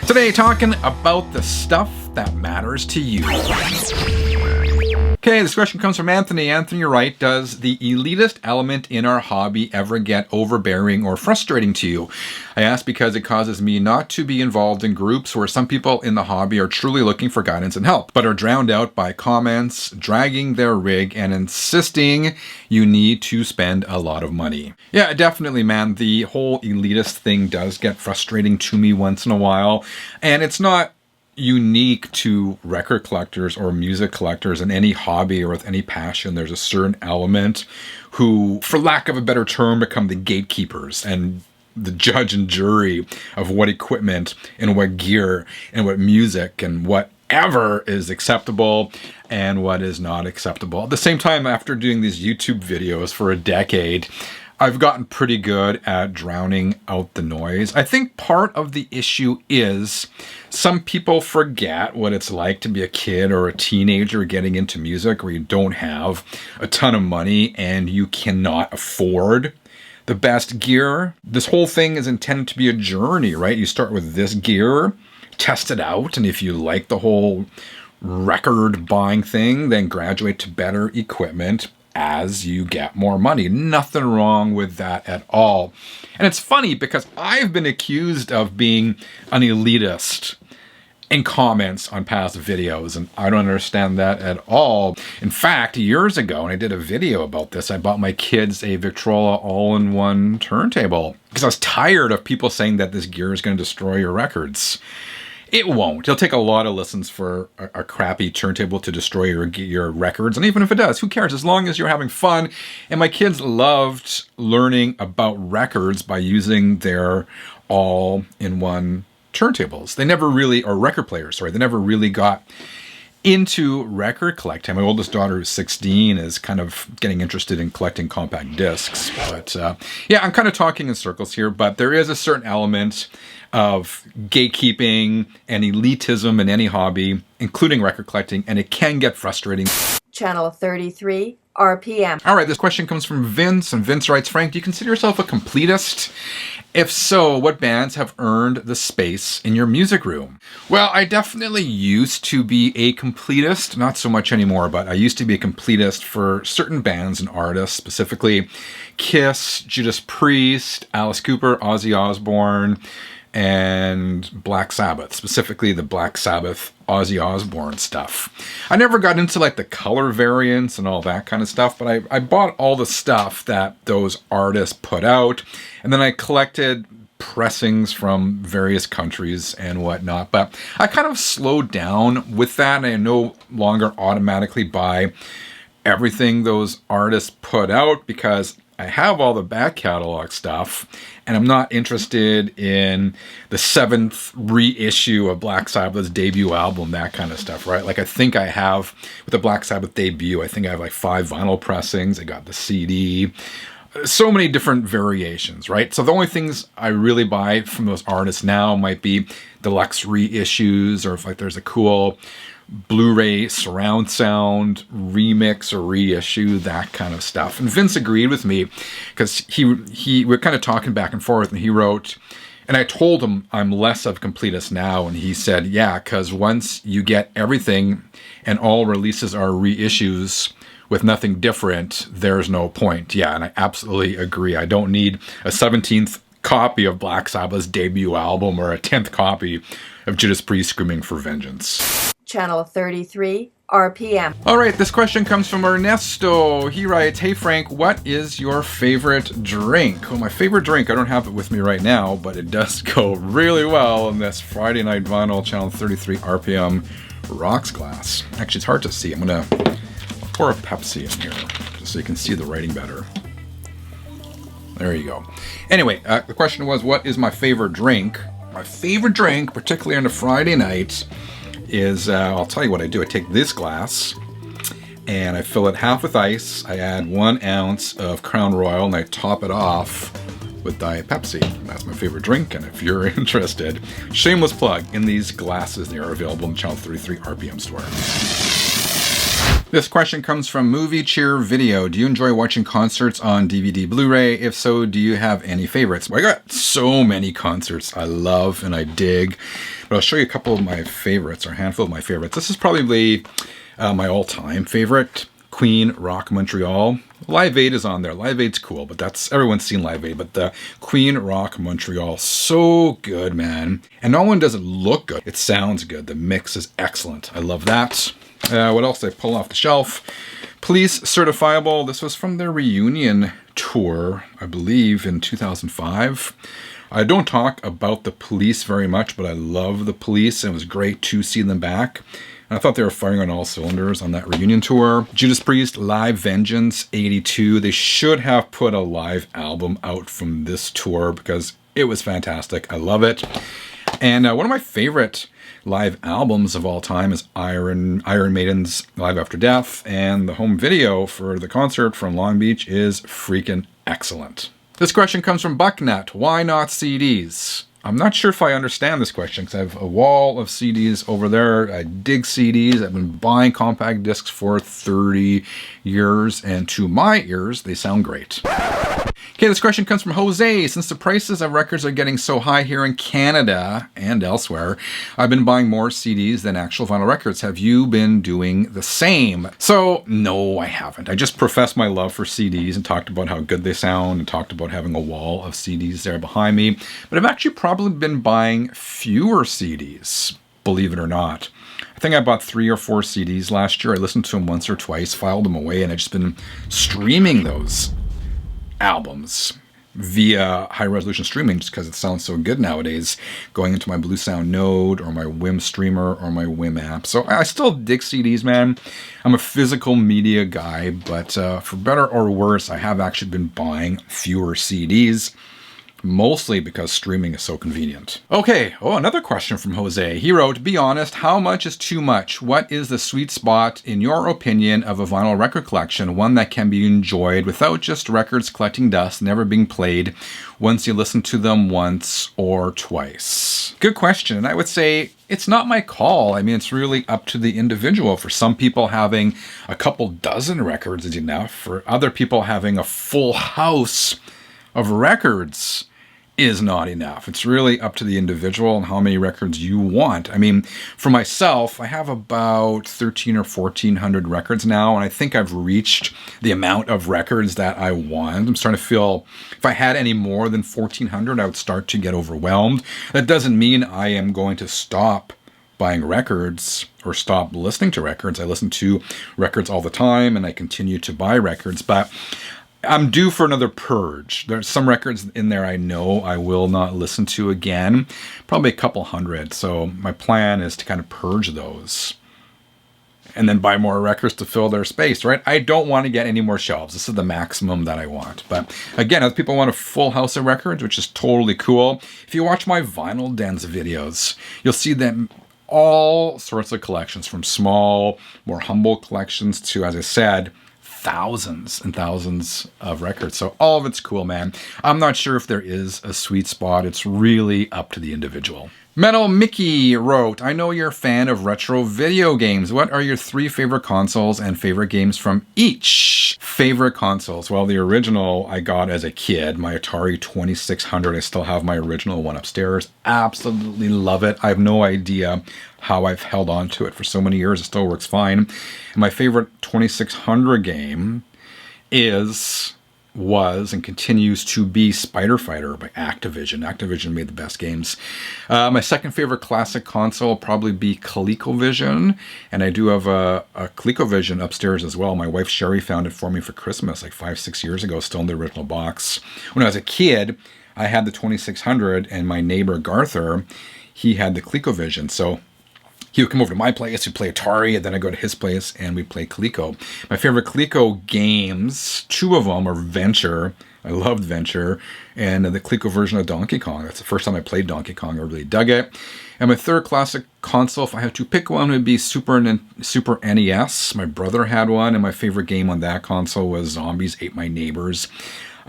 Today, talking about the stuff that matters to you. Okay, this question comes from Anthony. Anthony, you're right. Does the elitist element in our hobby ever get overbearing or frustrating to you? I ask because it causes me not to be involved in groups where some people in the hobby are truly looking for guidance and help, but are drowned out by comments, dragging their rig, and insisting you need to spend a lot of money. Yeah, definitely, man. The whole elitist thing does get frustrating to me once in a while, and it's not unique to record collectors or music collectors in any hobby or with any passion. There's a certain element who, for lack of a better term, become the gatekeepers and the judge and jury of what equipment and what gear and what music and whatever is acceptable and what is not acceptable. At the same time, after doing these YouTube videos for a decade, I've gotten pretty good at drowning out the noise. I think part of the issue is some people forget what it's like to be a kid or a teenager getting into music where you don't have a ton of money and you cannot afford the best gear. This whole thing is intended to be a journey, right? You start with this gear, test it out, and if you like the whole record buying thing, then graduate to better equipment as you get more money. Nothing wrong with that at all. And it's funny because I've been accused of being an elitist in comments on past videos, and I don't understand that at all. In fact, years ago, and I did a video about this, I bought my kids a Victrola all-in-one turntable because I was tired of people saying that this gear is going to destroy your records. It won't. It'll take a lot of listens for a crappy turntable to destroy your records. And even if it does, who cares? As long as you're having fun. And my kids loved learning about records by using their all-in-one turntables. They never really, or record players, sorry, they never really got into record collecting. My oldest daughter, who's 16, is kind of getting interested in collecting compact discs. But yeah, I'm kind of talking in circles here, but there is a certain element of gatekeeping and elitism in any hobby, including record collecting, and it can get frustrating. Channel 33, RPM. All right, this question comes from Vince, and Vince writes, Frank, do you consider yourself a completist? If so, what bands have earned the space in your music room? Well, I definitely used to be a completist, not so much anymore, but I used to be a completist for certain bands and artists, specifically Kiss, Judas Priest, Alice Cooper, Ozzy Osbourne, and Black Sabbath, specifically the Black Sabbath Ozzy Osbourne stuff. I never got into like the color variants and all that kind of stuff, but I bought all the stuff that those artists put out, and then I collected pressings from various countries and whatnot. But I kind of slowed down with that, and I no longer automatically buy everything those artists put out because I have all the back catalog stuff, and I'm not interested in the 7th reissue of Black Sabbath's debut album, that kind of stuff, right? Like I think I have, with the Black Sabbath debut, I think I have like 5 vinyl pressings. I got the CD, so many different variations, right? So the only things I really buy from those artists now might be deluxe reissues, or if like there's a cool Blu-ray surround sound remix or reissue, that kind of stuff. And Vince agreed with me because we're kind of talking back and forth, and he wrote, and I told him I'm less of a completist now, and he said, yeah, because once you get everything and all releases are reissues with nothing different, there's no point. Yeah, and I absolutely agree. I don't need a 17th copy of Black Sabbath's debut album or a 10th copy of Judas Priest Screaming for Vengeance. Channel 33, RPM. All right, this question comes from Ernesto. He writes, hey Frank, what is your favorite drink? Well, my favorite drink, I don't have it with me right now, but it does go really well in this Friday Night Vinyl Channel 33 RPM rocks glass. Actually, it's hard to see. I'm gonna pour a Pepsi in here just so you can see the writing better. There you go. Anyway, the question was, what is my favorite drink? My favorite drink, particularly on a Friday night, is, I'll tell you what I do. I take this glass and I fill it half with ice. I add 1 ounce of Crown Royal and I top it off with Diet Pepsi. That's my favorite drink, and if you're interested, shameless plug, in these glasses, they are available in the Channel 33 RPM store. This question comes from Movie Cheer Video. Do you enjoy watching concerts on DVD, Blu-ray? If so, do you have any favorites? Well, I got so many concerts I love and I dig, but I'll show you a couple of my favorites, or a handful of my favorites. This is probably my all-time favorite, Queen Rock Montreal. Live Aid is on there. Live Aid's cool, but everyone's seen Live Aid, but the Queen Rock Montreal, so good, man. And not only does it look good, it sounds good. The mix is excellent. I love that. What else did I pull off the shelf? Police Certifiable. This was from their reunion tour, I believe, in 2005. I don't talk about the Police very much, but I love the Police, and it was great to see them back. And I thought they were firing on all cylinders on that reunion tour. Judas Priest, Live Vengeance, 82. They should have put a live album out from this tour because it was fantastic. I love it. And one of my favorite live albums of all time is Iron Maiden's Live After Death, and the home video for the concert from Long Beach is freaking excellent. This question comes from Bucknut. Why not CDs? I'm not sure if I understand this question because I have a wall of CDs over there. I dig CDs. I've been buying compact discs for 30 years, and to my ears, they sound great. Okay, this question comes from Jose. Since the prices of records are getting so high here in Canada and elsewhere, I've been buying more CDs than actual vinyl records. Have you been doing the same? So, no, I haven't. I just professed my love for CDs and talked about how good they sound and talked about having a wall of CDs there behind me. But I've actually probably been buying fewer CDs, believe it or not. I think I bought 3 or 4 CDs last year. I listened to them once or twice, filed them away, and I've just been streaming those albums via high resolution streaming just because it sounds so good nowadays, going into my Blue Sound Node or my WIM streamer or my WIM app. So I still dig CDs, man. I'm a physical media guy, but for better or worse, I have actually been buying fewer CDs. Mostly because streaming is so convenient. Okay, another question from Jose. He wrote, be honest, how much is too much? What is the sweet spot, in your opinion, of a vinyl record collection? One that can be enjoyed without just records collecting dust, never being played, once you listen to them once or twice. Good question, and I would say it's not my call. I mean, it's really up to the individual. For some people, having a couple dozen records is enough. For other people, having a full house of records is not enough. It's really up to the individual and how many records you want. I mean, for myself, I have about 13 or 1400 records now, and I think I've reached the amount of records that I want. I'm starting to feel if I had any more than 1400, I would start to get overwhelmed. That doesn't mean I am going to stop buying records or stop listening to records. I listen to records all the time, and I continue to buy records, but I'm due for another purge. There's some records in there I know I will not listen to again, probably a couple hundred. So my plan is to kind of purge those and then buy more records to fill their space, right? I don't want to get any more shelves. This is the maximum that I want. But again, if people want a full house of records, which is totally cool, if you watch my Vinyl Dens videos, you'll see them all sorts of collections, from small, more humble collections to, as I said, thousands and thousands of records. So all of it's cool, man. I'm not sure if there is a sweet spot. It's really up to the individual. Metal Mickey wrote, I know you're a fan of retro video games. What are your 3 favorite consoles and favorite games from each? Favorite consoles? Well, the original I got as a kid, my Atari 2600. I still have my original one upstairs. Absolutely love it. I have no idea how I've held on to it for so many years. It still works fine. And my favorite 2600 game was and continues to be Spider Fighter by Activision. Activision made the best games. My second favorite classic console will probably be ColecoVision, and I do have a ColecoVision upstairs as well. My wife Sherry found it for me for Christmas like 5-6 years ago, still in the original box. When I was a kid, I had the 2600, and my neighbor Garther, he had the ColecoVision. So he would come over to my place, we'd play Atari, and then I'd go to his place and we'd play Coleco. My favorite Coleco games, 2 of them are Venture. I loved Venture. And the Coleco version of Donkey Kong. That's the first time I played Donkey Kong. I really dug it. And my third classic console, if I had to pick one, would be Super NES. My brother had one, and my favorite game on that console was Zombies Ate My Neighbors.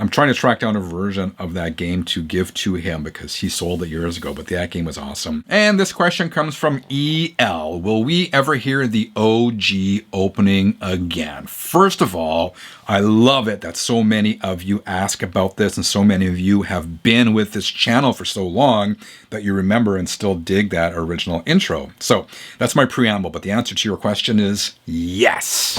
I'm trying to track down a version of that game to give to him because he sold it years ago, but that game was awesome. And this question comes from EL. Will we ever hear the OG opening again? First of all, I love it that so many of you ask about this and so many of you have been with this channel for so long that you remember and still dig that original intro. So that's my preamble, but the answer to your question is yes.